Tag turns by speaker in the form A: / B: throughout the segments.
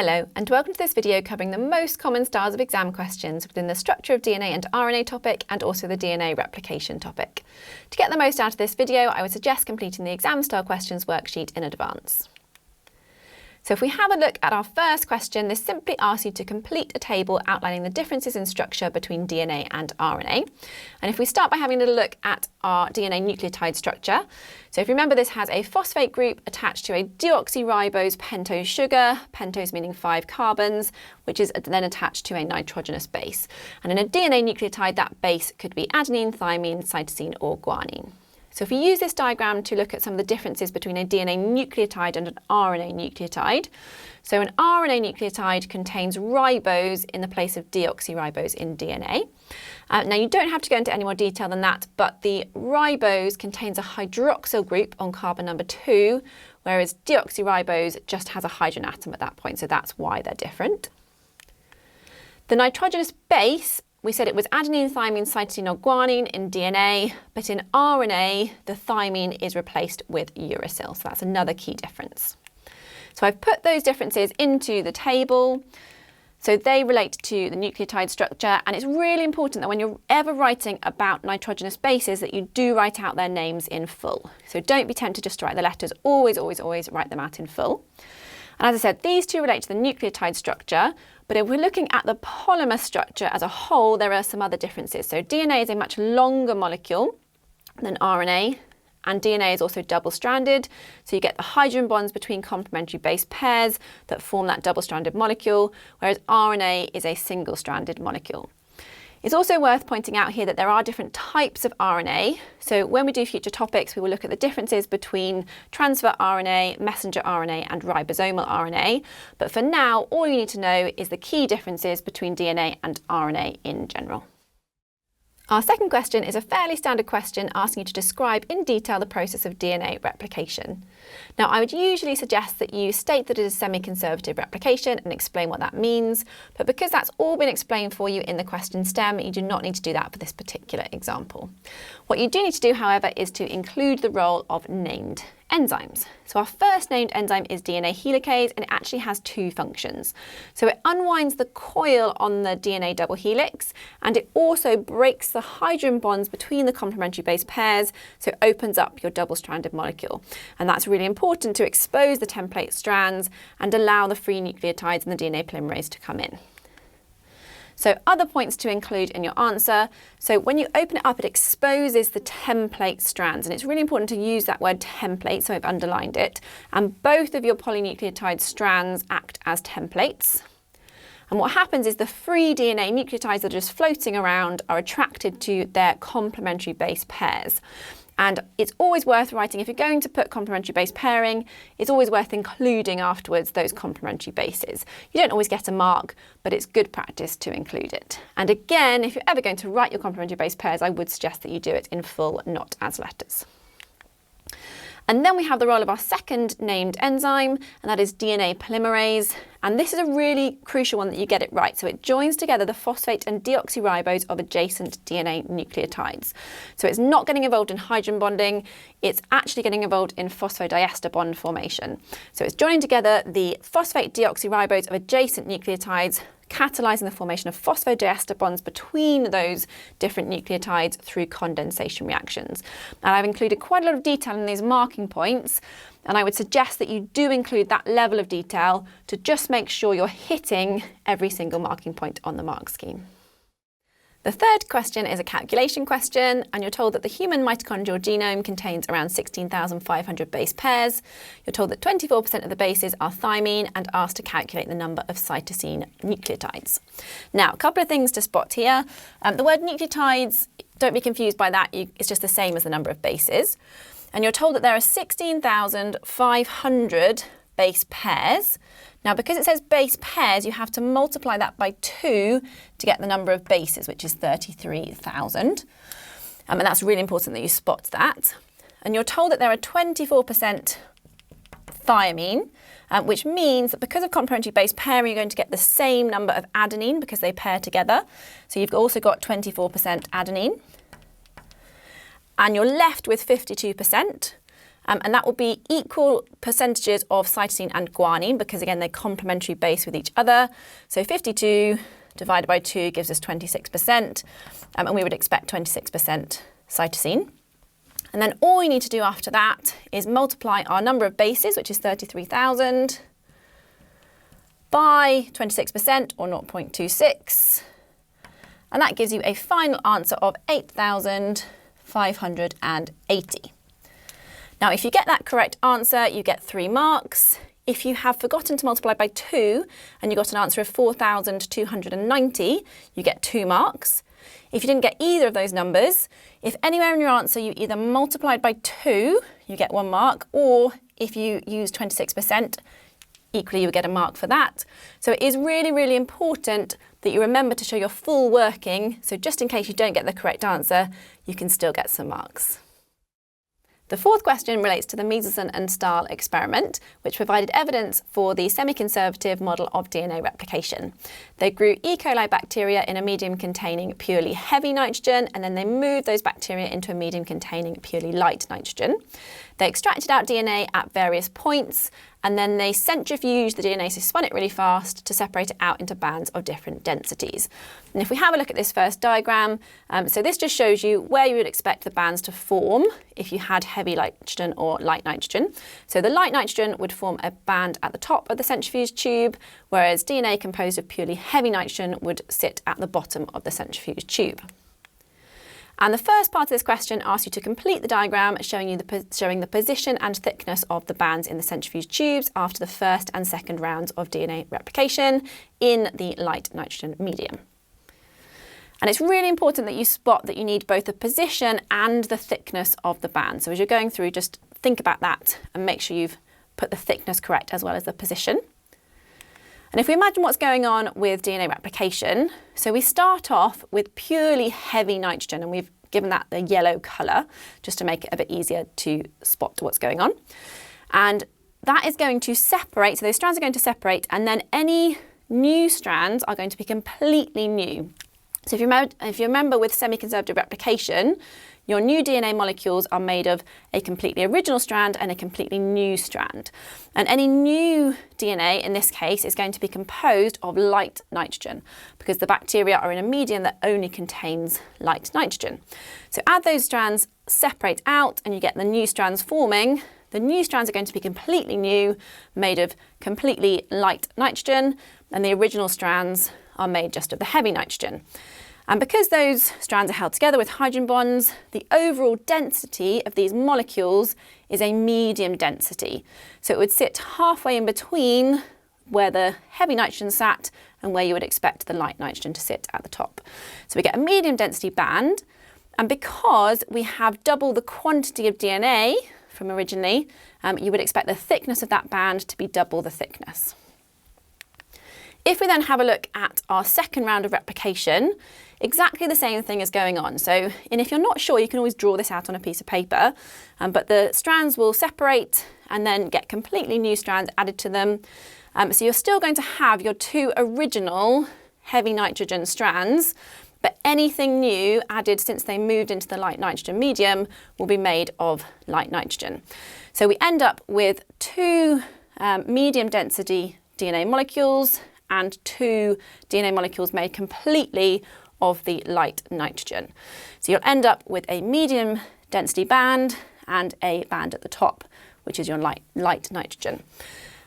A: Hello, and welcome to this video covering the most common styles of exam questions within the structure of DNA and RNA topic and also the DNA replication topic. To get the most out of this video, I would suggest completing the exam style questions worksheet in advance. So if we have a look at our first question, this simply asks you to complete a table outlining the differences in structure between DNA and RNA. And if we start by having a little look at our DNA nucleotide structure, so if you remember, this has a phosphate group attached to a deoxyribose pentose sugar, pentose meaning 5 carbons, which is then attached to a nitrogenous base. And in a DNA nucleotide, that base could be adenine, thymine, cytosine or guanine. So if we use this diagram to look at some of the differences between a DNA nucleotide and an RNA nucleotide. So an RNA nucleotide contains ribose in the place of deoxyribose in DNA. Now you don't have to go into any more detail than that, but the ribose contains a hydroxyl group on carbon number 2, whereas deoxyribose just has a hydrogen atom at that point, so that's why they're different. The nitrogenous base, we said it was adenine, thymine, cytosine or guanine in DNA, but in RNA, the thymine is replaced with uracil. So that's another key difference. So I've put those differences into the table. So they relate to the nucleotide structure, and it's really important that when you're ever writing about nitrogenous bases that you do write out their names in full. So don't be tempted just to write the letters, always write them out in full. And as I said, these two relate to the nucleotide structure, but if we're looking at the polymer structure as a whole, there are some other differences. So DNA is a much longer molecule than RNA, and DNA is also double-stranded. So you get the hydrogen bonds between complementary base pairs that form that double-stranded molecule, whereas RNA is a single-stranded molecule. It's also worth pointing out here that there are different types of RNA. So when we do future topics, we will look at the differences between transfer RNA, messenger RNA and ribosomal RNA. But for now, all you need to know is the key differences between DNA and RNA in general. Our second question is a fairly standard question asking you to describe in detail the process of DNA replication. Now, I would usually suggest that you state that it is semi-conservative replication and explain what that means, but because that's all been explained for you in the question stem, you do not need to do that for this particular example. What you do need to do, however, is to include the role of named enzymes. So our first named enzyme is DNA helicase, and it actually has two functions. So it unwinds the coil on the DNA double helix, and it also breaks the hydrogen bonds between the complementary base pairs, so it opens up your double-stranded molecule. And that's really important to expose the template strands and allow the free nucleotides and the DNA polymerase to come in. So other points to include in your answer. So when you open it up, it exposes the template strands, and it's really important to use that word template, so I've underlined it. And both of your polynucleotide strands act as templates. And what happens is the free DNA nucleotides that are just floating around are attracted to their complementary base pairs. And it's always worth writing, if you're going to put complementary base pairing, it's always worth including afterwards those complementary bases. You don't always get a mark, but it's good practice to include it. And again, if you're ever going to write your complementary base pairs, I would suggest that you do it in full, not as letters. And then we have the role of our second named enzyme, and that is DNA polymerase. And this is a really crucial one that you get it right. So it joins together the phosphate and deoxyribose of adjacent DNA nucleotides. So it's not getting involved in hydrogen bonding, it's actually getting involved in phosphodiester bond formation. So it's joining together the phosphate deoxyribose of adjacent nucleotides, catalysing the formation of phosphodiester bonds between those different nucleotides through condensation reactions. And I've included quite a lot of detail in these marking points, and I would suggest that you do include that level of detail to just make sure you're hitting every single marking point on the mark scheme. The third question is a calculation question, and you're told that the human mitochondrial genome contains around 16,500 base pairs. You're told that 24% of the bases are thymine and asked to calculate the number of cytosine nucleotides. Now, a couple of things to spot here. The word nucleotides, don't be confused by that, it's just the same as the number of bases. And you're told that there are 16,500 base pairs. Now, because it says base pairs, you have to multiply that by 2 to get the number of bases, which is 33,000. And that's really important that you spot that. And you're told that there are 24% thymine, which means that because of complementary base pairing, you're going to get the same number of adenine because they pair together. So you've also got 24% adenine. And you're left with 52%. and that will be equal percentages of cytosine and guanine because, again, they're complementary base with each other. So 52 divided by 2 gives us 26%, and we would expect 26% cytosine. And then all we need to do after that is multiply our number of bases, which is 33,000, by 26%, or 0.26. And that gives you a final answer of 8,580. Now, if you get that correct answer, you get 3 marks. If you have forgotten to multiply by 2 and you got an answer of 4,290, you get 2 marks. If you didn't get either of those numbers, if anywhere in your answer you either multiplied by 2, you get 1 mark, or if you use 26%, equally you would get a mark for that. So it is really, really important that you remember to show your full working, so just in case you don't get the correct answer, you can still get some marks. The fourth question relates to the Michelson and Stahl experiment, which provided evidence for the semi-conservative model of DNA replication. They grew E. coli bacteria in a medium containing purely heavy nitrogen, and then they moved those bacteria into a medium containing purely light nitrogen. They extracted out DNA at various points, and then they centrifuged the DNA, so spun it really fast to separate it out into bands of different densities. And if we have a look at this first diagram, so this just shows you where you would expect the bands to form if you had heavy nitrogen or light nitrogen. So the light nitrogen would form a band at the top of the centrifuge tube, whereas DNA composed of purely heavy nitrogen would sit at the bottom of the centrifuge tube. And the first part of this question asks you to complete the diagram showing the position and thickness of the bands in the centrifuge tubes after the first and second rounds of DNA replication in the light nitrogen medium. And it's really important that you spot that you need both the position and the thickness of the band. So as you're going through, just think about that and make sure you've put the thickness correct as well as the position. And if we imagine what's going on with DNA replication, so we start off with purely heavy nitrogen, and we've given that the yellow colour just to make it a bit easier to spot what's going on. And that is going to separate, so those strands are going to separate, and then any new strands are going to be completely new. So if you remember with semi-conservative replication, your new DNA molecules are made of a completely original strand and a completely new strand. And any new DNA, in this case, is going to be composed of light nitrogen because the bacteria are in a medium that only contains light nitrogen. So add those strands, separate out, and you get the new strands forming. The new strands are going to be completely new, made of completely light nitrogen, and the original strands are made just of the heavy nitrogen. And because those strands are held together with hydrogen bonds, the overall density of these molecules is a medium density. So it would sit halfway in between where the heavy nitrogen sat and where you would expect the light nitrogen to sit at the top. So we get a medium density band, and because we have double the quantity of DNA from originally, you would expect the thickness of that band to be double the thickness. If we then have a look at our second round of replication, exactly the same thing is going on. So, and if you're not sure, you can always draw this out on a piece of paper, but the strands will separate and then get completely new strands added to them. So you're still going to have your 2 original heavy nitrogen strands, but anything new added since they moved into the light nitrogen medium will be made of light nitrogen. So we end up with 2 medium density DNA molecules and 2 DNA molecules made completely of the light nitrogen. So you'll end up with a medium density band and a band at the top, which is your light nitrogen.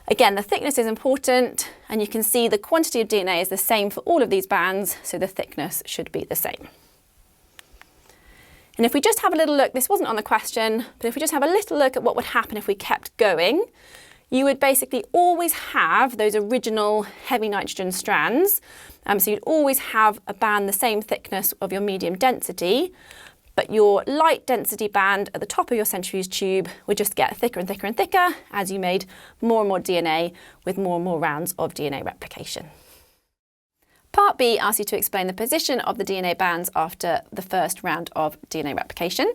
A: Again, the thickness is important, and you can see the quantity of DNA is the same for all of these bands, so the thickness should be the same. And if we just have a little look, this wasn't on the question, but if we just have a little look at what would happen if we kept going, you would basically always have those original heavy nitrogen strands. So you'd always have a band the same thickness of your medium density, but your light density band at the top of your centrifuge tube would just get thicker and thicker and thicker as you made more and more DNA with more and more rounds of DNA replication. Part B asks you to explain the position of the DNA bands after the first round of DNA replication.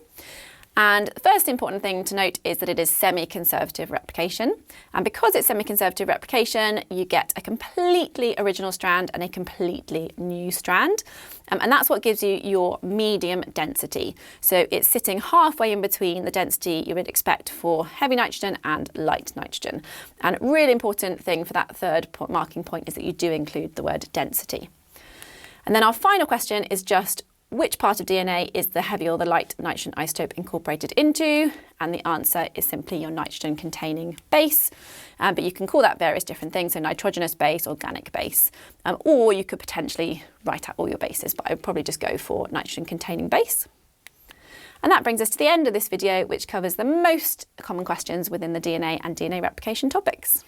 A: And the first important thing to note is that it is semi-conservative replication. And because it's semi-conservative replication, you get a completely original strand and a completely new strand. And that's what gives you your medium density. So it's sitting halfway in between the density you would expect for heavy nitrogen and light nitrogen. And a really important thing for that third marking point is that you do include the word density. And then our final question is just which part of DNA is the heavy or the light nitrogen isotope incorporated into? And the answer is simply your nitrogen containing base. But you can call that various different things, so nitrogenous base, organic base, or you could potentially write out all your bases, but I would probably just go for nitrogen containing base. And that brings us to the end of this video, which covers the most common questions within the DNA and DNA replication topics.